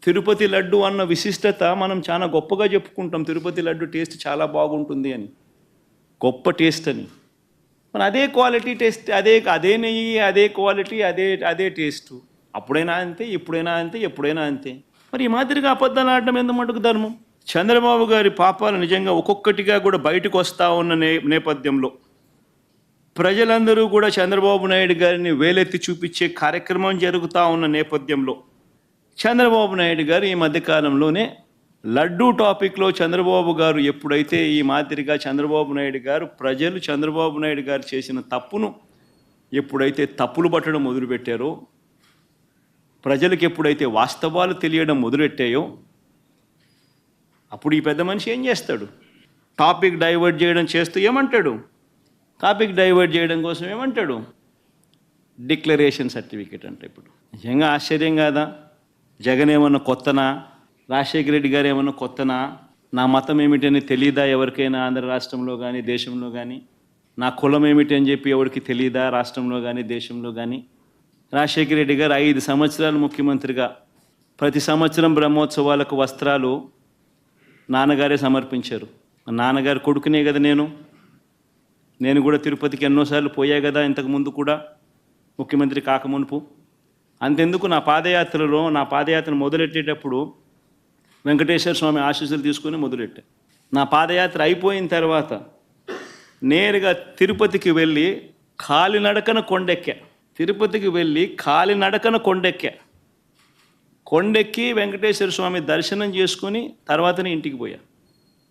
తిరుపతి లడ్డు అన్న విశిష్టత మనం చాలా గొప్పగా చెప్పుకుంటాం. తిరుపతి లడ్డు టేస్ట్ చాలా బాగుంటుంది అని, గొప్ప టేస్ట్ అని. మరి అదే క్వాలిటీ టేస్ట్, అదే నెయ్యి, అదే క్వాలిటీ, అదే టేస్ట్. అప్పుడైనా అంతే, ఇప్పుడైనా అంతే, ఎప్పుడైనా అంతే. మరి ఈ మాదిరిగా అబద్ధాలు ఆడడం ఎంత మటుకు ధర్మం? చంద్రబాబు గారి పాపాలు నిజంగా ఒక్కొక్కటిగా కూడా బయటకు వస్తూ ఉన్న నేపథ్యంలో ప్రజలందరూ కూడా చంద్రబాబు నాయుడు గారిని వేలెత్తి చూపించే కార్యక్రమం జరుగుతూ ఉన్న నేపథ్యంలో చంద్రబాబు నాయుడు గారు ఈ మధ్యకాలంలోనే లడ్డూ టాపిక్లో చంద్రబాబు గారు ఎప్పుడైతే ఈ మాదిరిగా చంద్రబాబు నాయుడు గారు ప్రజలు చంద్రబాబు నాయుడు గారు చేసిన తప్పును ఎప్పుడైతే తప్పులు పట్టడం మొదలుపెట్టారో, ప్రజలకు ఎప్పుడైతే వాస్తవాలు తెలియడం మొదలెట్టాయో, అప్పుడు ఈ పెద్ద మనిషి ఏం చేస్తాడు? టాపిక్ డైవర్ట్ చేయడం చేస్తూ ఏమంటాడు? టాపిక్ డైవర్ట్ చేయడం కోసం ఏమంటాడు? డిక్లరేషన్ సర్టిఫికేట్ అంటే. ఇప్పుడు నిజంగా ఆశ్చర్యం కాదా? జగన్ ఏమన్నా కొత్తనా? రాజశేఖర రెడ్డి గారు ఏమన్నా కొత్తనా? నా మతం ఏమిటని తెలియదా ఎవరికైనా ఆంధ్ర రాష్ట్రంలో కానీ దేశంలో కానీ? నా కులం ఏమిటి అని చెప్పి ఎవరికి తెలియదా రాష్ట్రంలో కానీ దేశంలో కానీ? రాజశేఖర రెడ్డి గారు 5 సంవత్సరాలు ముఖ్యమంత్రిగా ప్రతి సంవత్సరం బ్రహ్మోత్సవాలకు వస్త్రాలు నాన్నగారే సమర్పించారు. నాన్నగారు కొడుకునే కదా నేను కూడా తిరుపతికి ఎన్నోసార్లు పోయా కదా ఇంతకుముందు కూడా, ముఖ్యమంత్రి కాకమునుపు. అంతెందుకు నా పాదయాత్ర మొదలెట్టేటప్పుడు వెంకటేశ్వర స్వామి ఆశీస్సులు తీసుకొని మొదలెట్టా. నా పాదయాత్ర అయిపోయిన తర్వాత నేరుగా తిరుపతికి వెళ్ళి కాలినడకన కొండెక్కా. కొండెక్కి వెంకటేశ్వర స్వామి దర్శనం చేసుకుని తర్వాతనే ఇంటికి పోయా.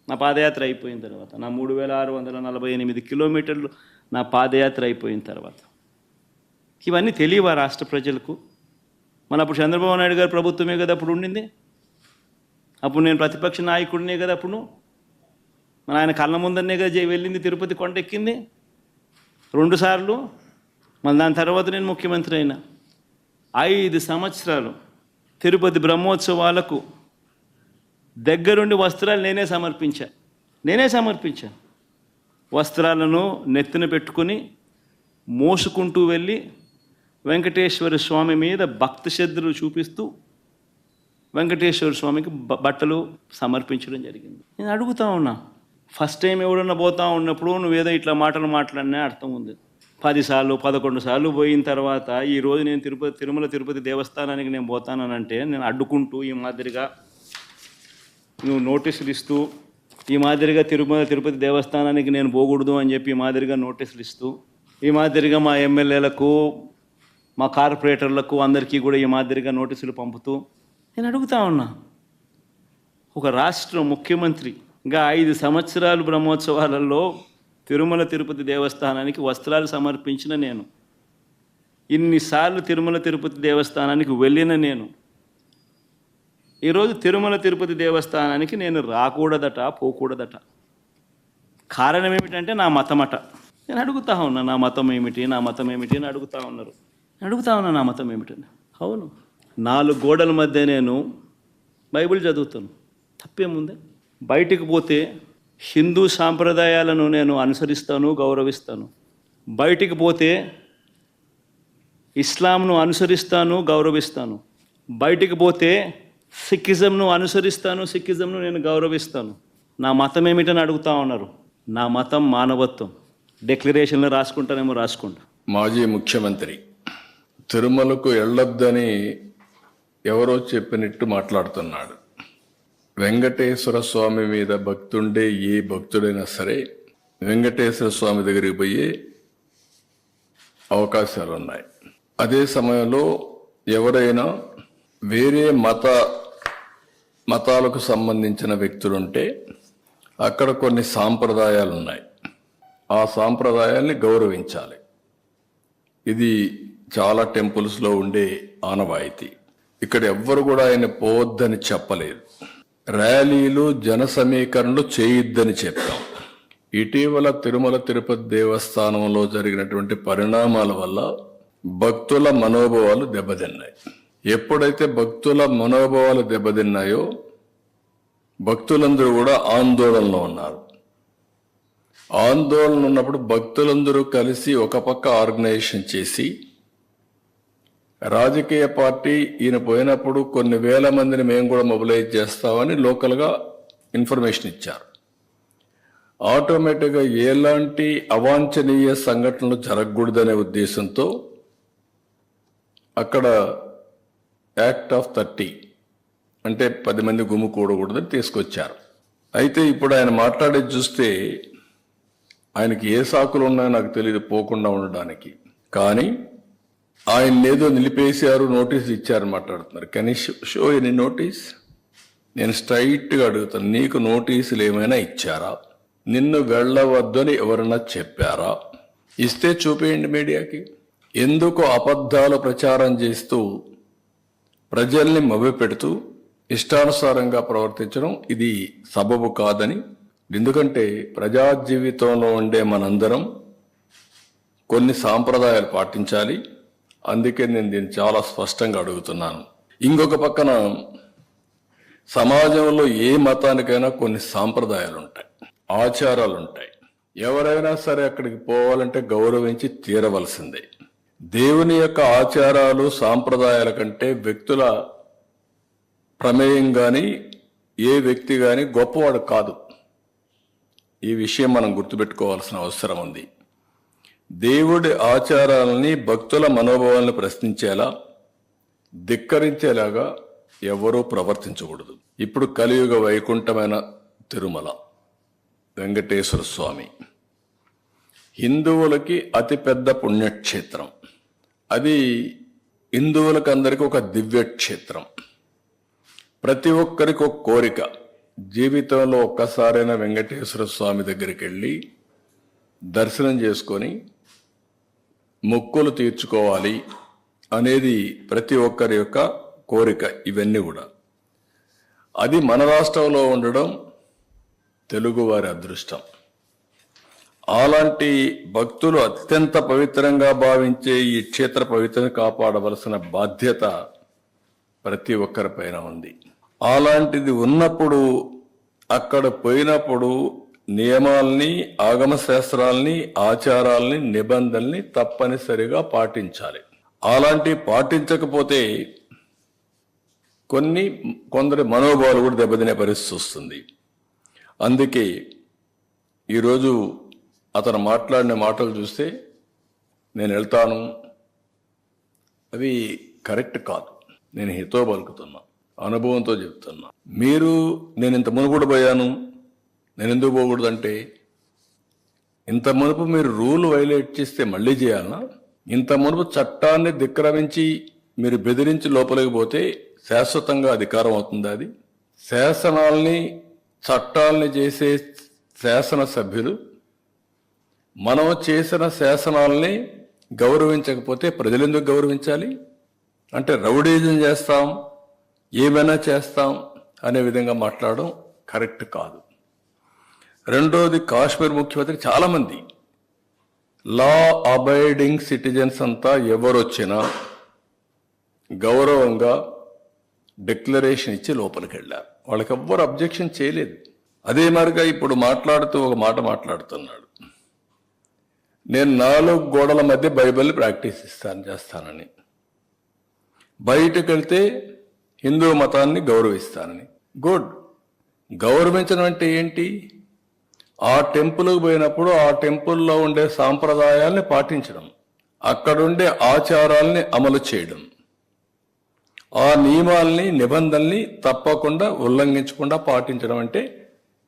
నా పాదయాత్ర అయిపోయిన తర్వాత, నా 3648 కిలోమీటర్లు నా పాదయాత్ర అయిపోయిన తర్వాత. ఇవన్నీ తెలియవా రాష్ట్ర ప్రజలకు? మన అప్పుడు చంద్రబాబు నాయుడు గారు ప్రభుత్వమే కదా అప్పుడు ఉండింది. అప్పుడు నేను ప్రతిపక్ష నాయకుడినే కదా అప్పుడు. మన ఆయన కళ్ళ ముందరనే కదా వెళ్ళింది, తిరుపతి కొండెక్కింది 2 సార్లు. మళ్ళీ దాని తర్వాత నేను ముఖ్యమంత్రి అయినా. 5 సంవత్సరాలు తిరుపతి బ్రహ్మోత్సవాలకు దగ్గరుండి వస్త్రాలు నేనే సమర్పించా. వస్త్రాలను నెత్తిన పెట్టుకుని మోసుకుంటూ వెళ్ళి వెంకటేశ్వర స్వామి మీద భక్తి శ్రద్ధలు చూపిస్తూ వెంకటేశ్వర స్వామికి బట్టలు సమర్పించడం జరిగింది. నేను అడుగుతా ఉన్నా, ఫస్ట్ టైం ఎవడన్నా పోతా ఉన్నప్పుడు నువ్వేదో ఇట్లా మాటలు మాట్లాడినా అర్థం ఉంది. 10 సార్లు 11 సార్లు పోయిన తర్వాత ఈరోజు నేను తిరుమల తిరుపతి దేవస్థానానికి నేను పోతానంటే నేను అడ్డుకుంటూ ఈ మాదిరిగా నువ్వు నోటీసులు ఇస్తూ, ఈ మాదిరిగా తిరుమల తిరుపతి దేవస్థానానికి నేను పోకూడదు అని చెప్పి ఈ మాదిరిగా నోటీసులు ఇస్తూ, ఈ మాదిరిగా మా ఎమ్మెల్యేలకు మా కార్పొరేటర్లకు అందరికీ కూడా ఈ మాదిరిగా నోటీసులు పంపుతూ నేను అడుగుతా ఉన్నా, ఒక రాష్ట్ర ముఖ్యమంత్రిగా 5 సంవత్సరాలు బ్రహ్మోత్సవాలలో తిరుమల తిరుపతి దేవస్థానానికి వస్త్రాలు సమర్పించిన నేను, ఇన్నిసార్లు తిరుమల తిరుపతి దేవస్థానానికి వెళ్ళిన నేను, ఈరోజు తిరుమల తిరుపతి దేవస్థానానికి నేను రాకూడదట, పోకూడదట. కారణం ఏమిటంటే నా మతమట. నేను అడుగుతా ఉన్నా, నా మతం ఏమిటి అని అడుగుతా ఉన్నారు. నా మతం ఏమిటని. అవును, 4 గోడల మధ్య నేను బైబిల్ చదువుతాను, తప్పేముంది? బయటికి పోతే హిందూ సాంప్రదాయాలను నేను అనుసరిస్తాను, గౌరవిస్తాను. బయటికి పోతే ఇస్లాంను అనుసరిస్తాను, గౌరవిస్తాను. బయటికి పోతే సిక్కిజంను అనుసరిస్తాను, సిక్కిజంను నేను గౌరవిస్తాను. నా మతం ఏమిటని అడుగుతా ఉన్నారు. నా మతం మానవత్వం. డిక్లరేషన్లో రాసుకుంటానేమో రాసుకుంటా. మాజీ ముఖ్యమంత్రి తిరుమలకు వెళ్ళొద్దని ఎవరో చెప్పినట్టు మాట్లాడుతున్నాడు. వెంకటేశ్వర స్వామి మీద భక్తుండే ఏ భక్తుడైనా సరే వెంకటేశ్వర స్వామి దగ్గరికి పోయే అవకాశాలు ఉన్నాయి. అదే సమయంలో ఎవరైనా వేరే మతాలకు సంబంధించిన వ్యక్తులుంటే అక్కడ కొన్ని సాంప్రదాయాలు ఉన్నాయి. ఆ సాంప్రదాయాల్ని గౌరవించాలి. ఇది చాలా టెంపుల్స్లో ఉండే ఆనవాయితీ. ఇక్కడ ఎవ్వరు కూడా ఆయన పోవద్దని చెప్పలేదు. ర్యాలీలు జన సమీకరణలు చేయొద్దని చెప్పాం. ఇటీవల తిరుమల తిరుపతి దేవస్థానంలో జరిగినటువంటి పరిణామాల వల్ల భక్తుల మనోభావాలు దెబ్బతిన్నాయి. ఎప్పుడైతే భక్తుల మనోభావాలు దెబ్బతిన్నాయో భక్తులందరూ కూడా ఆందోళనలో ఉన్నారు. ఆందోళన ఉన్నప్పుడు భక్తులందరూ కలిసి ఒక పక్క ఆర్గనైజేషన్ చేసి రాజకీయ పార్టీ ఈయన పోయినప్పుడు కొన్ని వేల మందిని మేము కూడా మొబిలైజ్ చేస్తామని లోకల్గా ఇన్ఫర్మేషన్ ఇచ్చారు. ఆటోమేటిక్గా ఎలాంటి అవాంఛనీయ సంఘటనలు జరగకూడదనే ఉద్దేశంతో అక్కడ యాక్ట్ ఆఫ్ 30 అంటే 10 మంది గుమ్ము కూడకూడదని తీసుకొచ్చారు. అయితే ఇప్పుడు ఆయన మాట్లాడేది చూస్తే ఆయనకి ఏ సాకులు ఉన్నాయో నాకు తెలియదు పోకుండా ఉండడానికి. కానీ ఆయన ఏదో నిలిపేశారు, నోటీస్ ఇచ్చారు మాట్లాడుతున్నారు. Can you show any notice? నేను స్ట్రైట్గా అడుగుతాను, నీకు నోటీసులు ఏమైనా ఇచ్చారా? నిన్ను వెళ్ళవద్దని ఎవరన్నా చెప్పారా? ఇస్తే చూపేయండి మీడియాకి. ఎందుకు అబద్ధాలు ప్రచారం చేస్తూ ప్రజల్ని మభ్యపెడుతూ ఇష్టానుసారంగా ప్రవర్తించడం ఇది సబబు కాదని. ఎందుకంటే ప్రజా జీవితంలో ఉండే మనందరం కొన్ని సాంప్రదాయాలు పాటించాలి. అందుకే నేను దీన్ని చాలా స్పష్టంగా అడుగుతున్నాను. ఇంకొక పక్కన సమాజంలో ఏ మతానికైనా కొన్ని సాంప్రదాయాలు ఉంటాయి, ఆచారాలు ఉంటాయి. ఎవరైనా సరే అక్కడికి పోవాలంటే గౌరవించి తీరవలసిందే. దేవుని యొక్క ఆచారాలు సాంప్రదాయాల కంటే వ్యక్తుల ప్రమేయం కానీ ఏ వ్యక్తి కానీ గొప్పవాడు కాదు. ఈ విషయం మనం గుర్తుపెట్టుకోవాల్సిన అవసరం ఉంది. దేవుడి ఆచారాలని, భక్తుల మనోభావాలను ప్రశ్నించేలా, ధిక్కరించేలాగా ఎవరూ ప్రవర్తించకూడదు. ఇప్పుడు కలియుగ వైకుంఠమైన తిరుమల వెంకటేశ్వర స్వామి హిందువులకి అతిపెద్ద పుణ్యక్షేత్రం. అది హిందువులకు అందరికీ ఒక దివ్యక్షేత్రం. ప్రతి ఒక్కరికి ఒక కోరిక, జీవితంలో ఒక్కసారైనా వెంకటేశ్వర స్వామి దగ్గరికి వెళ్ళి దర్శనం చేసుకొని మొక్కులు తీర్చుకోవాలి అనేది ప్రతి ఒక్కరి యొక్క కోరిక. ఇవన్నీ కూడా అది మన రాష్ట్రంలో ఉండడం తెలుగువారి అదృష్టం. అలాంటి భక్తులు అత్యంత పవిత్రంగా భావించే ఈ క్షేత్ర పవిత్రను కాపాడవలసిన బాధ్యత ప్రతి ఒక్కరిపైన ఉంది. అలాంటిది ఉన్నప్పుడు అక్కడ పోయినప్పుడు నియమాల్ని, ఆగమ శాస్త్రాల్ని, ఆచారాల్ని, నిబంధనల్ని తప్పనిసరిగా పాటించాలి. అలాంటి పాటించకపోతే కొందరి మనోభావాలు కూడా దెబ్బతినే పరిస్థితి వస్తుంది. అందుకే ఈరోజు అతను మాట్లాడిన మాటలు చూస్తే నేను వెళ్తాను, అవి కరెక్ట్ కాదు. నేను హితో పలుకుతున్నా, అనుభవంతో చెప్తున్నా. నేను ఇంత మునుపుడు పోయాను, నేను ఎందుకు పోకూడదంటే, ఇంత మునుపు మీరు రూల్ వైలేట్ చేస్తే మళ్ళీ చేయాలనా? ఇంత మునుపు చట్టాన్ని ధిక్కరించి మీరు బెదిరించి లోపలికి పోతే శాశ్వతంగా అధికారం అవుతుంది. అది శాసనాల్ని, చట్టాలని చేసే శాసనసభ్యులు మనం చేసిన శాసనాల్ని గౌరవించకపోతే ప్రజలు ఎందుకు గౌరవించాలి? అంటే రౌడీజం చేస్తాం, ఏమైనా చేస్తాం అనే విధంగా మాట్లాడడం కరెక్ట్ కాదు. రెండోది, కాశ్మీర్ ముఖ్యమంత్రి చాలామంది లా అబైడింగ్ సిటిజన్స్ అంతా ఎవరొచ్చినా గౌరవంగా డిక్లరేషన్ ఇచ్చి లోపలికి వెళ్ళారు. వాళ్ళకి ఎవ్వరు అబ్జెక్షన్ చేయలేదు. అదే మరిగా ఇప్పుడు మాట్లాడుతూ ఒక మాట మాట్లాడుతున్నాడు, నేను 4 గోడల మధ్య బైబిల్ని ప్రాక్టీస్ చేస్తానని, బయటకు వెళ్తే హిందూ మతాన్ని గౌరవిస్తానని. గుడ్. గౌరవించడం అంటే ఏంటి? ఆ టెంపుల్కి పోయినప్పుడు ఆ టెంపుల్లో ఉండే సాంప్రదాయాల్ని పాటించడం, అక్కడుండే ఆచారాల్ని అమలు చేయడం, ఆ నియమాల్ని, నిబంధనల్ని తప్పకుండా ఉల్లంఘించకుండా పాటించడం అంటే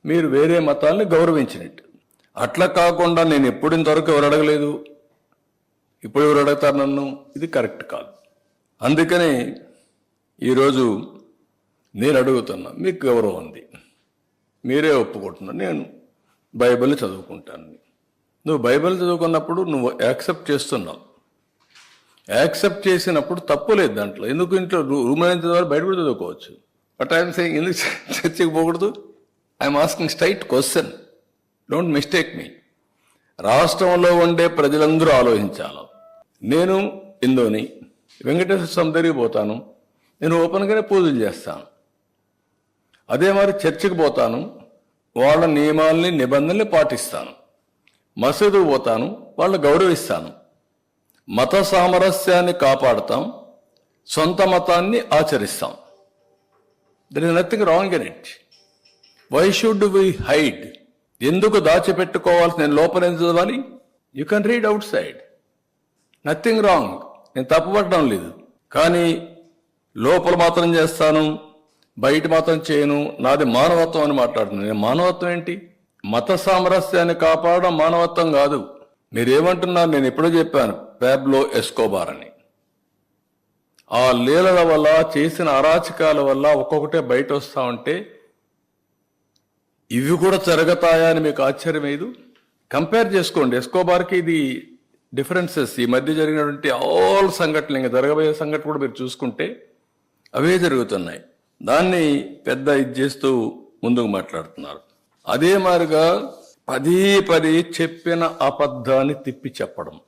మీరు వేరే మతాల్ని గౌరవించినట్టు. అట్లా కాకుండా నేను ఎప్పుడు ఇంతవరకు ఎవరు అడగలేదు, ఇప్పుడు ఎవరు అడుగుతారు నన్ను, ఇది కరెక్ట్ కాదు. అందుకనే ఈరోజు నేను అడుగుతున్నా, మీకు గౌరవం ఉంది, మీరే ఒప్పుకుంటున్నారు, నేను బైబిల్ని చదువుకుంటాను. నువ్వు బైబిల్ చదువుకున్నప్పుడు నువ్వు యాక్సెప్ట్ చేస్తున్నావు. యాక్సెప్ట్ చేసినప్పుడు తప్పు లేదు దాంట్లో. ఎందుకు ఇంట్లో రూమ్ అయినంత ద్వారా బయట కూడా చదువుకోవచ్చు. బట్ ఐఎమ్ సేయింగ్ ఎందుకు చర్చికి పోకూడదు? I'm asking straight question, don't mistake me. రాష్ట్రంలో ఉండే ప్రజలందరూ ఆలోచించాలి. నేను హిందూని, వెంకటేశ్వర స్వామి దగ్గరికి పోతాను, నేను ఓపెన్గానే పూజలు చేస్తాను. అదే మరి చర్చికి పోతాను, వాళ్ళ నియమాల్ని, నిబంధనల్ని పాటిస్తాను. మసీదుకు పోతాను, వాళ్ళని గౌరవిస్తాను. మత సామరస్యాన్ని కాపాడుతాం, సొంత మతాన్ని ఆచరిస్తాం. There is nothing wrong in it. Why should we hide? ఎందుకు దాచిపెట్టుకోవాల్సి? నేను లోపల ఎందుకు చదవాలి? You can read outside, nothing wrong. నేను తప్పుపట్టడం లేదు. కానీ లోపల మాత్రం చేస్తాను, బయట మాత్రం చేయను, నాది మానవత్వం అని మాట్లాడుతున్నాను. నేను మానవత్వం ఏంటి? మత సామరస్యాన్ని కాపాడడం మానవత్వం కాదు. మీరేమంటున్నారు? నేను ఎప్పుడో చెప్పాను పాబ్లో ఎస్కోబార్ అని. ఆ లీలల వల్ల, చేసిన అరాచకాల వల్ల ఒక్కొక్కటే బయట వస్తా ఉంటే ఇవి కూడా జరుగుతాయా అని మీకు ఆశ్చర్యం లేదు? కంపేర్ చేసుకోండి. ఎస్కోబార్కి ఇది డిఫరెన్సెస్. ఈ మధ్య జరిగినటువంటి ఆల్ సంఘటనలు, ఇంకా జరగబోయే సంఘటన కూడా మీరు చూసుకుంటే అవే జరుగుతున్నాయి. దాన్ని పెద్ద ఇది చేస్తూ ముందుకు మాట్లాడుతున్నారు. అదే మాదిరిగా పదే పదే చెప్పిన అబద్ధాన్ని తిప్పి చెప్పడం.